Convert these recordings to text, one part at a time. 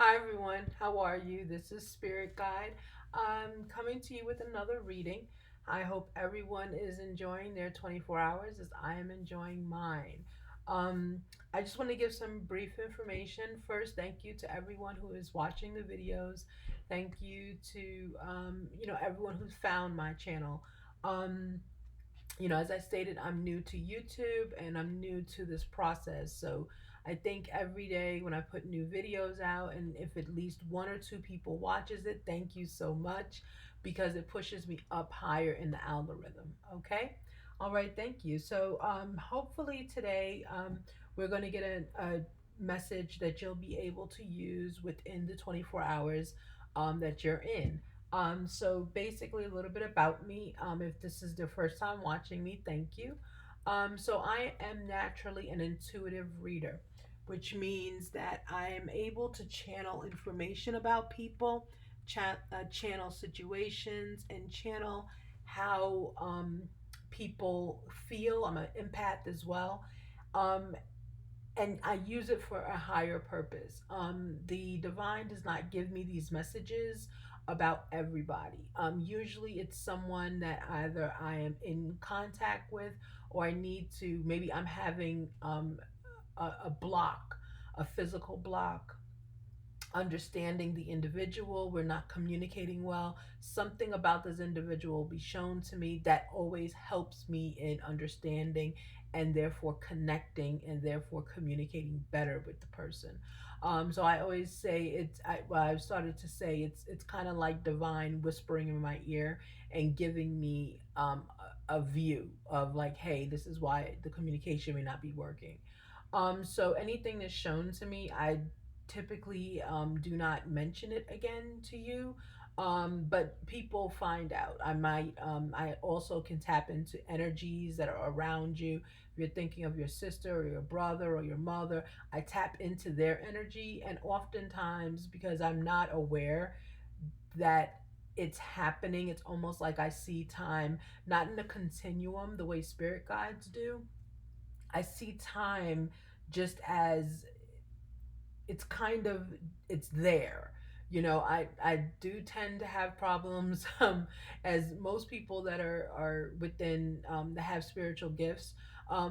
Hi everyone, how are you? This is Spirit Guide. I'm coming to you with another reading. I hope everyone is enjoying their 24 hours as I am enjoying mine. Um, I just want to give some brief information. First, thank you to everyone who is watching the videos. Thank you to everyone who's found my channel. Um, as I stated, I'm new to YouTube and I'm new to this process. So I think every day when I put new videos out, and if at least one or two people watches it, thank you so much because it pushes me up higher in the algorithm. Okay. All right. Thank you. So hopefully today we're going to get a message that you'll be able to use within the 24 hours that you're in. So basically, a little bit about me. If this is the first time watching me, thank you. So I am naturally an intuitive reader, which means that I am able to channel information about people, channel situations, and channel how people feel. I'm an empath as well. Um, and I use it for a higher purpose. The divine does not give me these messages about everybody. Usually it's someone that either I am in contact with or I need to, maybe I'm having a block, a physical block, understanding the individual, we're not communicating well, something about this individual will be shown to me that always helps me in understanding and therefore connecting and therefore communicating better with the person. So I always say I've started to say it's kind of like divine whispering in my ear and giving me a view of like, hey, this is why the communication may not be working. So anything that's shown to me, I typically do not mention it again to you. But people find out. I also can tap into energies that are around you. If you're thinking of your sister or your brother or your mother, I tap into their energy. And oftentimes, because I'm not aware that it's happening, it's almost like I see time not in a continuum the way spirit guides do. I see time just as it's kind of it's there. I do tend to have problems as most people that are within that have spiritual gifts.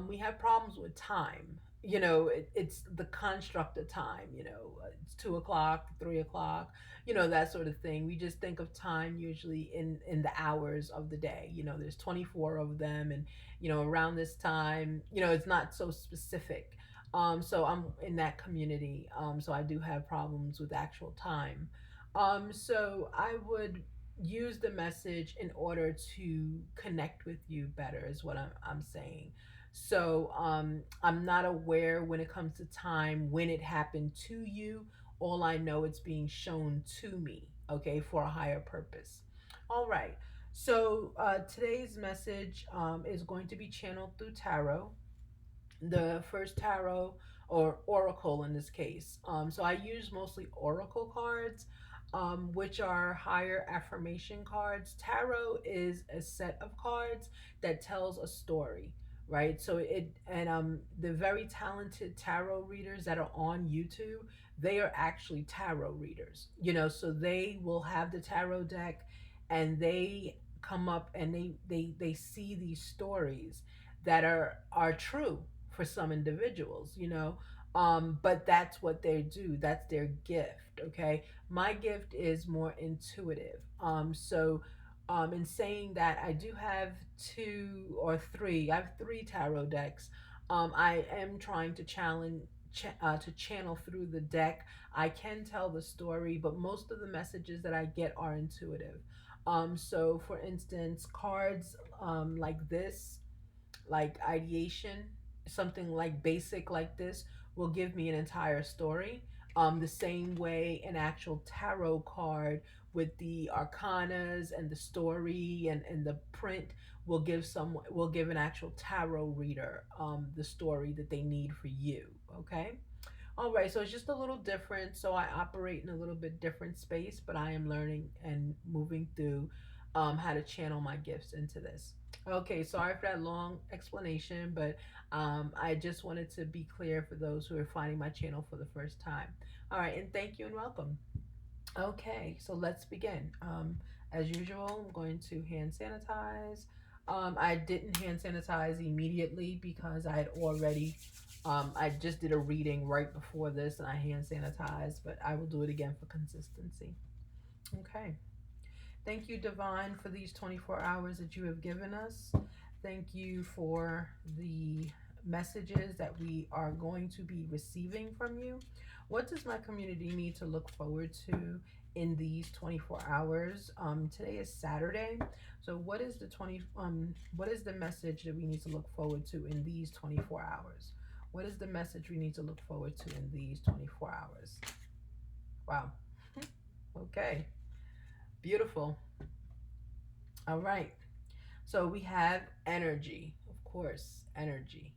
We have problems with time. It's the construct of time. It's 2 o'clock, 3 o'clock, that sort of thing. We just think of time usually in the hours of the day. There's 24 of them, and around this time, it's not so specific. So I'm in that community. So I do have problems with actual time. So I would use the message in order to connect with you better, is what I'm saying. So I'm not aware when it comes to time when it happened to you. All I know it's being shown to me, okay, for a higher purpose. All right. So today's message is going to be channeled through tarot, the first tarot or oracle in this case. So I use mostly oracle cards, which are higher affirmation cards. Tarot is a set of cards that tells a story, right? So the very talented tarot readers that are on YouTube, they are actually tarot readers. So they will have the tarot deck and they come up and they see these stories that are true for some individuals, but that's what they do, that's their gift. Okay, my gift is more intuitive. In saying that, I do have two or three, I have three tarot decks. I am trying to to channel through the deck. I can tell the story, but most of the messages that I get are intuitive. So for instance, cards like this, like ideation, something like basic like this, will give me an entire story. The same way an actual tarot card with the arcanas and the story and the print will give an actual tarot reader the story that they need for you. Okay. All right, so it's just a little different. So I operate in a little bit different space, but I am learning and moving through how to channel my gifts into this. Okay, sorry for that long explanation, but I just wanted to be clear for those who are finding my channel for the first time. All right, and thank you and welcome. Okay, so let's begin. As usual, I'm going to hand sanitize. I didn't hand sanitize immediately because I had already, I just did a reading right before this and I hand sanitized, but I will do it again for consistency. Okay. Thank you, Divine, for these 24 hours that you have given us. Thank you for the messages that we are going to be receiving from you. What does my community need to look forward to in these 24 hours? Today is Saturday. So what is the message that we need to look forward to in these 24 hours? What is the message we need to look forward to in these 24 hours? Wow. Okay. Beautiful. All right. So we have energy, of course, energy,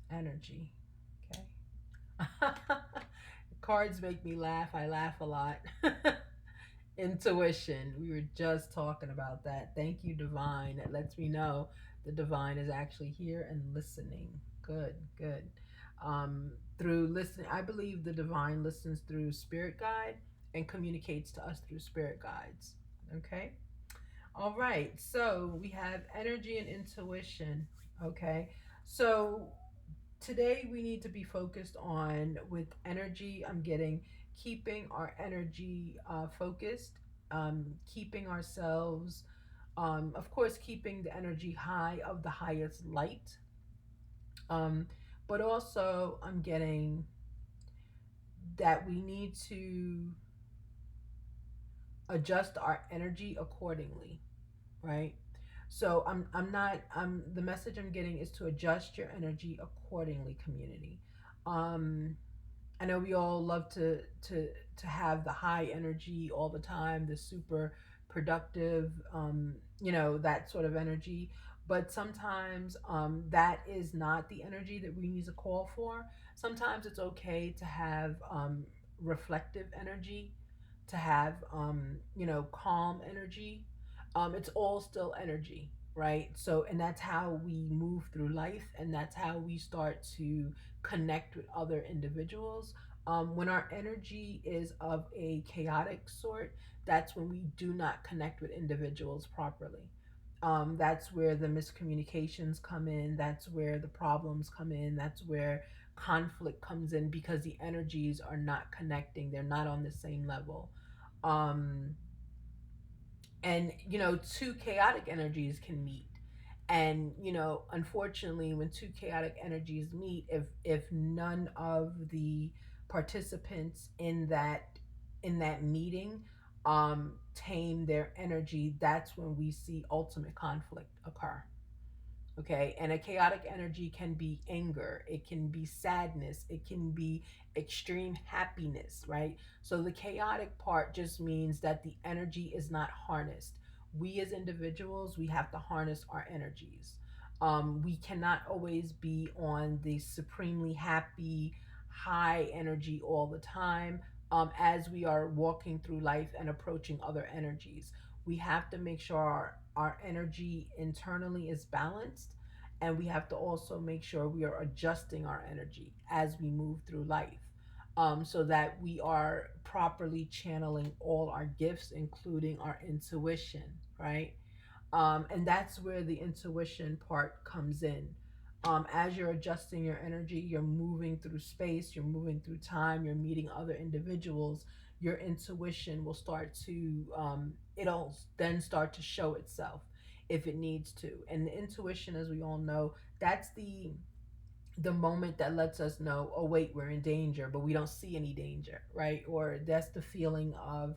energy. Okay. Cards make me laugh. I laugh a lot. Intuition. We were just talking about that. Thank you, Divine. That lets me know the Divine is actually here and listening. Good, good. Through listening, I believe the Divine listens through Spirit Guide and communicates to us through Spirit Guides. Okay. All right, so we have energy and intuition. Okay, so today we need to be focused on with energy. I'm getting keeping our energy focused, keeping ourselves, of course, keeping the energy high of the highest light. Um, but also, I'm getting that we need to adjust our energy accordingly, right? So I'm not the message I'm getting is to adjust your energy accordingly, community. Um I know we all love to have the high energy all the time, the super productive, that sort of energy. But sometimes that is not the energy that we need to call for. Sometimes it's okay to have reflective energy, to have calm energy. It's all still energy, right? So, and that's how we move through life, and that's how we start to connect with other individuals. When our energy is of a chaotic sort, that's when we do not connect with individuals properly. That's where the miscommunications come in. That's where the problems come in. That's where conflict comes in because the energies are not connecting. They're not on the same level. Um, and two chaotic energies can meet, and unfortunately, when two chaotic energies meet, if none of the participants in that meeting tame their energy, that's when we see ultimate conflict occur. Okay, and a chaotic energy can be anger, it can be sadness, it can be extreme happiness, right? So the chaotic part just means that the energy is not harnessed. We as individuals, we have to harness our energies. We cannot always be on the supremely happy high energy all the time. As we are walking through life and approaching other energies, we have to make sure our energy internally is balanced, and we have to also make sure we are adjusting our energy as we move through life, so that we are properly channeling all our gifts, including our intuition, right? And that's where the intuition part comes in. As you're adjusting your energy, you're moving through space, you're moving through time, you're meeting other individuals. Your intuition will start to, it'll then start to show itself if it needs to. And the intuition, as we all know, that's the moment that lets us know, oh wait, we're in danger, but we don't see any danger, right? Or that's the feeling of,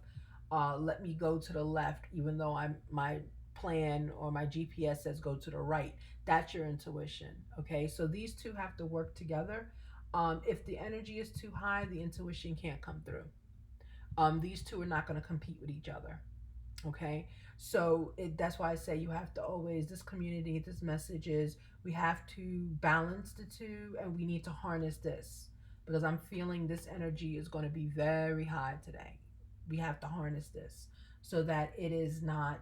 let me go to the left, even though my plan or my GPS says go to the right. That's your intuition. Okay, so these two have to work together. If the energy is too high, the intuition can't come through. These two are not going to compete with each other. Okay, so that's why I say you have to always, this community, this message is, we have to balance the two, and we need to harness this, because I'm feeling this energy is going to be very high today. we have to harness this so that it is not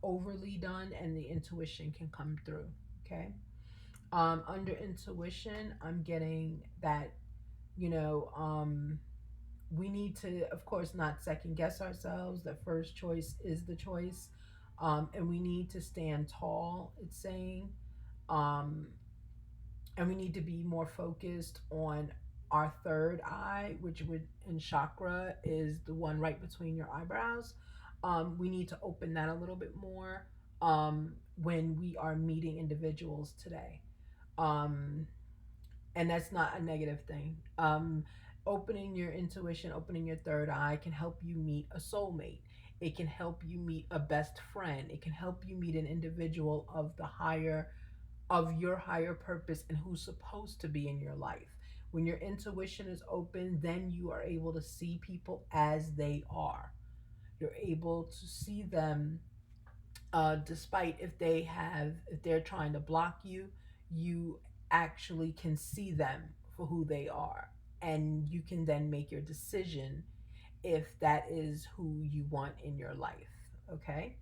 overly done and the intuition can come through. Okay. Under intuition, I'm getting that, you know, we need to, of course, not second guess ourselves. The first choice is the choice. And we need to stand tall, it's saying. Um, and we need to be more focused on our third eye, which would in chakra is the one right between your eyebrows. We need to open that a little bit more when we are meeting individuals today. Um, and that's not a negative thing. Opening your intuition, opening your third eye can help you meet a soulmate. It can help you meet a best friend. It can help you meet an individual of your higher purpose and who's supposed to be in your life. When your intuition is open, then you are able to see people as they are. You're able to see them despite if they're trying to block you, you actually can see them for who they are. And you can then make your decision if that is who you want in your life. Okay?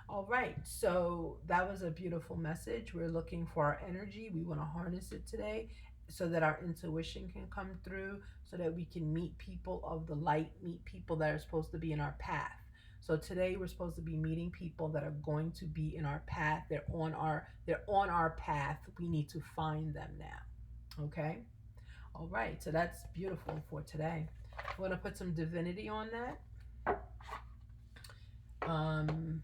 All right, so that was a beautiful message. We're looking for our energy. We want to harness it today so that our intuition can come through, so that we can meet people of the light, meet people that are supposed to be in our path. So today we're supposed to be meeting people that are going to be in our path. They're on our path. We need to find them now. Okay? All right, so that's beautiful for today. I want to put some divinity on that. Um,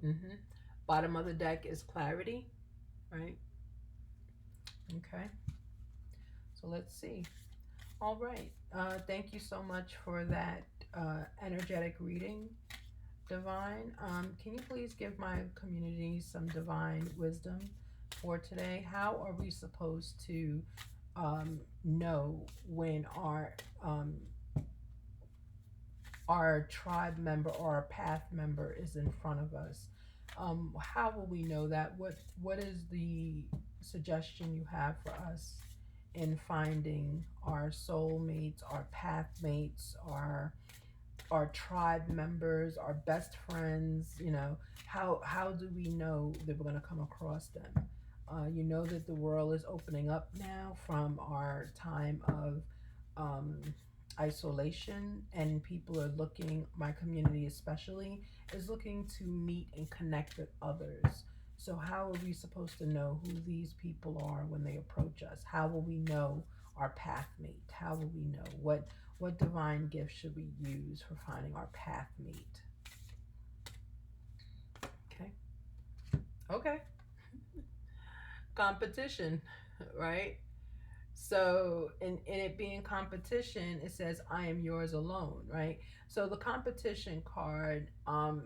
Mm-hmm. Bottom of the deck is clarity, right? Okay. So let's see. All right. Thank you so much for that energetic reading, Divine. Can you please give my community some divine wisdom for today? How are we supposed to know when our tribe member or our path member is in front of us? How will we know that? What is the suggestion you have for us in finding our soulmates, our pathmates, our tribe members, our best friends? How do we know that we're going to come across them? You know that the world is opening up now from our time of um, isolation, and people are looking, my community especially, is looking to meet and connect with others. So, how are we supposed to know who these people are when they approach us? How will we know our pathmate? How will we know what divine gift should we use for finding our pathmate? Okay. Okay. Competition, right? So, in it being competition, it says, I am yours alone, right? So, the competition card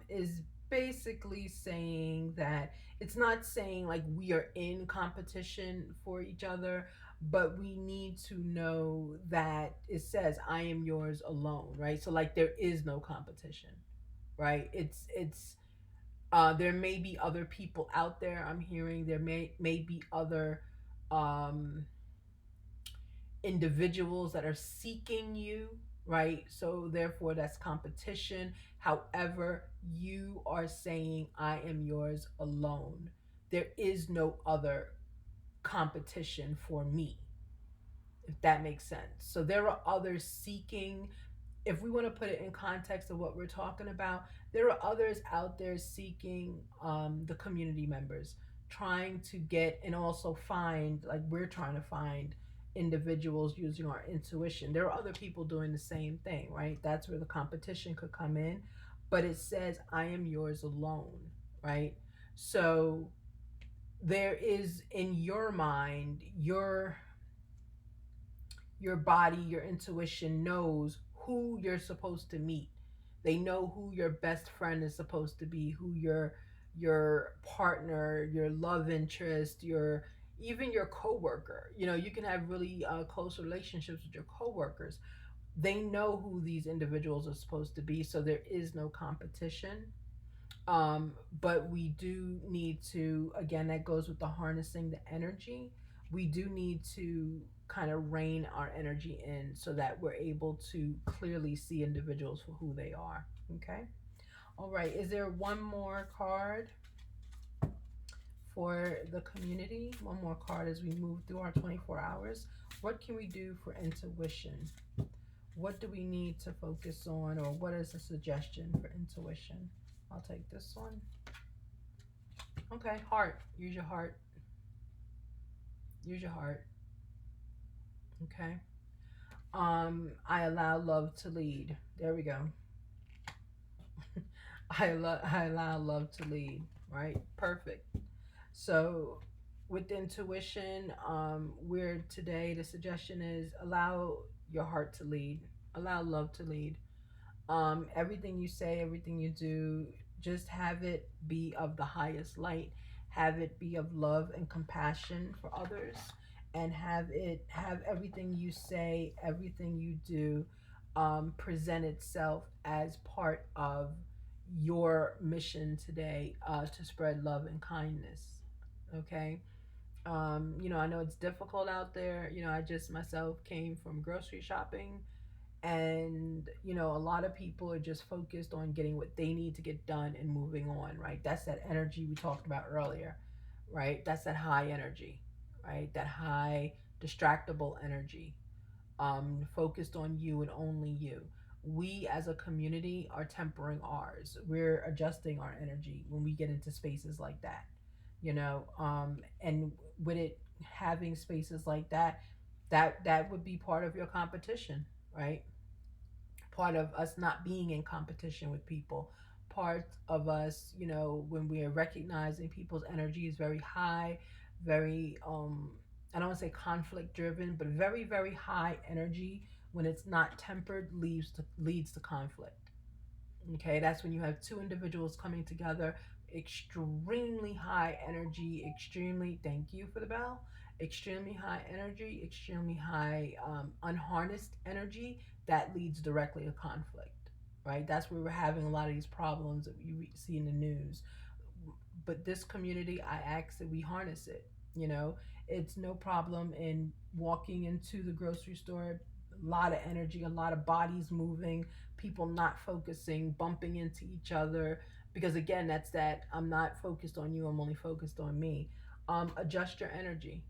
is basically saying that it's not saying like we are in competition for each other, but we need to know that it says, I am yours alone, right? So, like, there is no competition, right? There may be other people out there. I'm hearing there may be other um individuals that are seeking you, right? So therefore that's competition. However, you are saying, I am yours alone. There is no other competition for me, if that makes sense. So there are others seeking, if we want to put it in context of what we're talking about, there are others out there seeking the community members, trying to get and also find, like we're trying to find individuals using our intuition. There are other people doing the same thing, right? That's where the competition could come in. But it says, I am yours alone, right? So there is in your mind, your body, your intuition knows who you're supposed to meet. They know who your best friend is supposed to be, who your partner, your love interest, your even your coworker. You can have really close relationships with your coworkers. They know who these individuals are supposed to be, so there is no competition. But we do need to, again, that goes with the harnessing the energy. we do need to kind of rein our energy in so that we're able to clearly see individuals for who they are. Okay. All right. Is there one more card for the community? One more card as we move through our 24 hours. What can we do for intuition? What do we need to focus on, or what is a suggestion for intuition? I'll take this one. Okay, heart. Use your heart. Use your heart. Okay. I allow love to lead. There we go. I allow love to lead. Right. Perfect. So with intuition, we're today. The suggestion is allow your heart to lead. Allow love to lead. Everything you say, everything you do, just have it be of the highest light. Have it be of love and compassion for others, and have everything you say, everything you do, present itself as part of your mission today, to spread love and kindness. Okay. I know it's difficult out there. I just myself came from grocery shopping, and a lot of people are just focused on getting what they need to get done and moving on, right? That's that energy we talked about earlier, right? That's that high energy, right? That high distractible energy, focused on you and only you. We as a community are tempering ours. We're adjusting our energy when we get into spaces like that, and with it having spaces like that, that would be part of your competition, right? Part of us not being in competition with people, part of us, when we are recognizing people's energy is very high, very I don't want to say conflict driven, but very very high energy. When it's not tempered, leads to conflict. Okay, that's when you have two individuals coming together, extremely high energy, extremely, thank you for the bell, extremely high energy, extremely high unharnessed energy, that leads directly to conflict, right? That's where we're having a lot of these problems that you see in the news. But this community, I ask that we harness it. You know, it's no problem in walking into the grocery store, a lot of energy, a lot of bodies moving, people not focusing, bumping into each other. Because again, that's that I'm not focused on you, I'm only focused on me. Adjust your energy.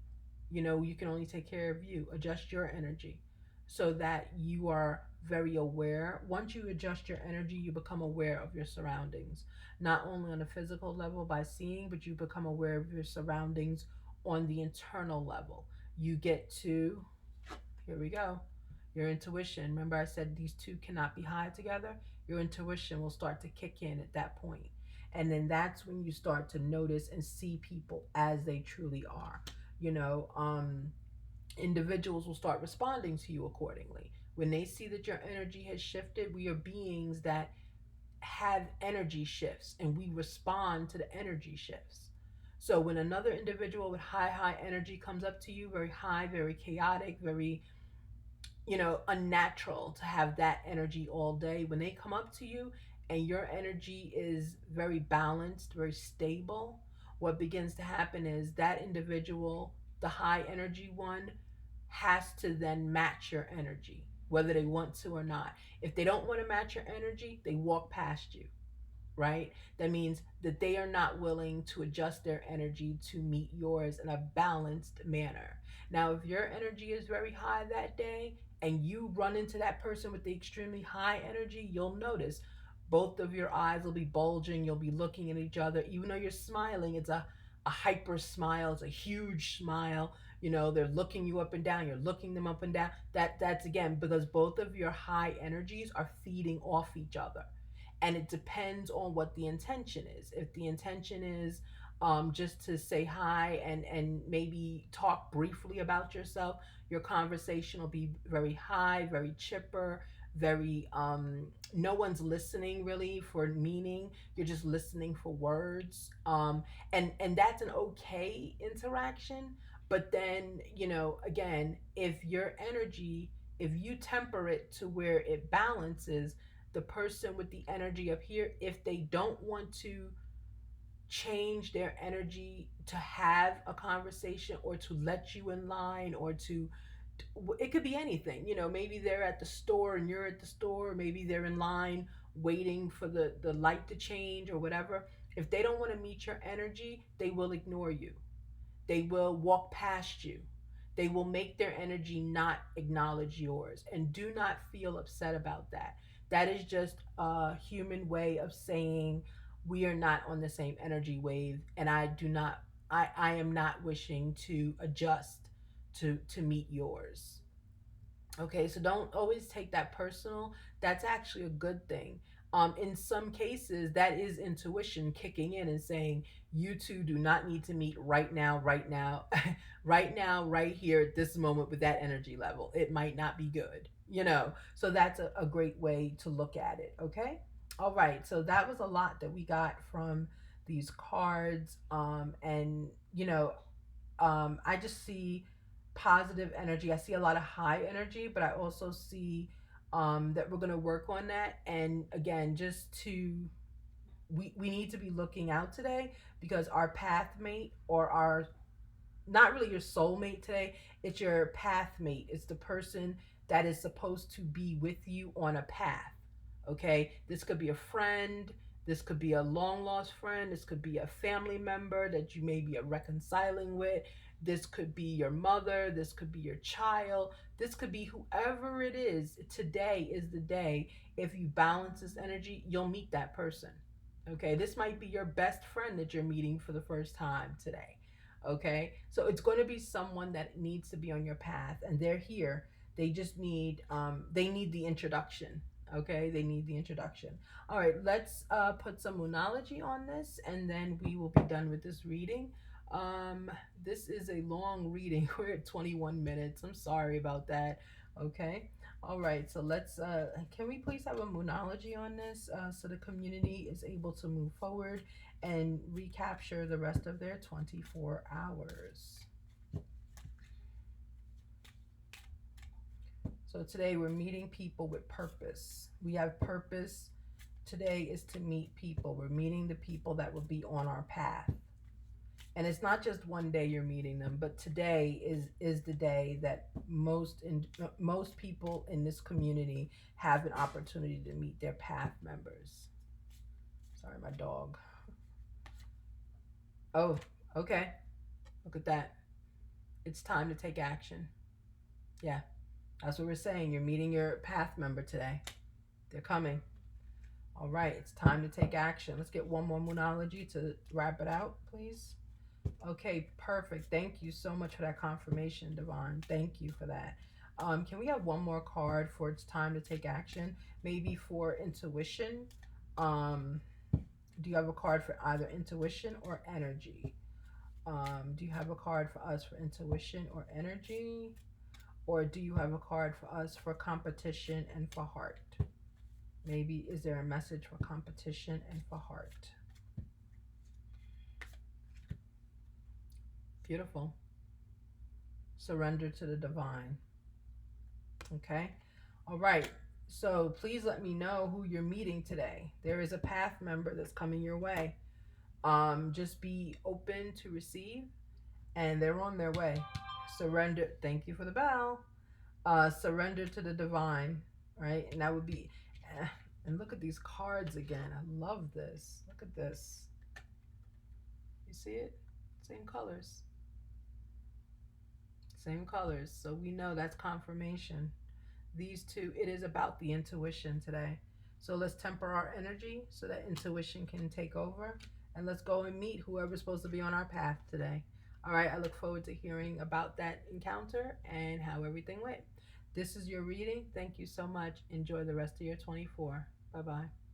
You can only take care of you. Adjust your energy so that you are very aware. Once you adjust your energy, you become aware of your surroundings, not only on a physical level by seeing, but you become aware of your surroundings on the internal level. You get to, here we go, your intuition. Remember, I said these two cannot be high together? Your intuition will start to kick in at that point. And then that's when you start to notice and see people as they truly are. You know, individuals will start responding to you accordingly. When they see that your energy has shifted, we are beings that have energy shifts and we respond to the energy shifts. So when another individual with high energy comes up to you, very high, very chaotic, very, unnatural to have that energy all day, when they come up to you and your energy is very balanced, very stable, what begins to happen is that individual, the high energy one, has to then match your energy, whether they want to or not. If they don't want to match your energy, they walk past you, right? That means that they are not willing to adjust their energy to meet yours in a balanced manner. Now, if your energy is very high that day and you run into that person with the extremely high energy, you'll notice both of your eyes will be bulging. You'll be looking at each other. Even though you're smiling, it's a hyper smile, it's a huge smile. They're looking you up and down, you're looking them up and down. That's again because both of your high energies are feeding off each other, and it depends on what the intention is. If the intention is just to say hi and maybe talk briefly about yourself, your conversation will be very high, very chipper, very no one's listening really for meaning. You're just listening for words, and that's an okay interaction. But then, again, if your energy, if you temper it to where it balances, the person with the energy up here, if they don't want to change their energy to have a conversation or to let you in line or to, it could be anything. Maybe they're at the store and you're at the store, maybe they're in line waiting for the light to change or whatever. If they don't want to meet your energy, they will ignore you. They will walk past you. They will make their energy not acknowledge yours. And do not feel upset about that. That is just a human way of saying we are not on the same energy wave. And I am not wishing to adjust to meet yours. Okay, so don't always take that personal. That's actually a good thing. In some cases, that is intuition kicking in and saying, you two do not need to meet right now, right now, right here at this moment with that energy level. It might not be good. So that's a great way to look at it. Okay. All right. So that was a lot that we got from these cards. And I just see positive energy. I see a lot of high energy, but I also see that we're going to work on that. And again, just to, we need to be looking out today because our pathmate or our, not really your soulmate today, it's your pathmate. It's the person that is supposed to be with you on a path. Okay, this could be a friend, this could be a long lost friend, this could be a family member that you may be reconciling with, this could be your mother, this could be your child, this could be whoever it is. Today is the day. If you balance this energy, you'll meet that person. Okay, this might be your best friend that you're meeting for the first time today. Okay, so it's going to be someone that needs to be on your path, and they're here. They just need they need the introduction. Okay, they need the introduction. All right, let's put some moonology on this, and then we will be done with this reading. um this is a long reading. We're at 21 minutes. I'm sorry about that. Okay. All right, so let's can we please have a moonology on this so the community is able to move forward and recapture the rest of their 24 hours. So today we're meeting people with purpose. We have purpose. Today is to meet people. We're meeting the people that will be on our path. And it's not just one day you're meeting them, but today is the day that most people in this community have an opportunity to meet their path members. Sorry, my dog. Oh, okay. Look at that. It's time to take action. Yeah, that's what we're saying. You're meeting your path member today. They're coming. All right, it's time to take action. Let's get one more moonology to wrap it out, please. Okay, perfect. Thank you so much for that confirmation, Devon. Thank you for that. Can we have one more card for it's time to take action? Maybe for intuition. Um, do you have a card for either intuition or energy? Do you have a card for us for intuition or energy? Or do you have a card for us for competition and for heart? Maybe is there a message for competition and for heart? Beautiful. Surrender to the divine. Okay. All right. So please let me know who you're meeting today. There is a path member that's coming your way. Just be open to receive, and they're on their way. Surrender. Thank you for the bell. Surrender to the divine. Right, and that would be. And look at these cards again. I love this. Look at this. You see it? Same colors. Same colors. So we know that's confirmation. These two, it is about the intuition today. So let's temper our energy so that intuition can take over. And let's go and meet whoever's supposed to be on our path today. All right, I look forward to hearing about that encounter and how everything went. This is your reading. Thank you so much. Enjoy the rest of your 24. Bye bye.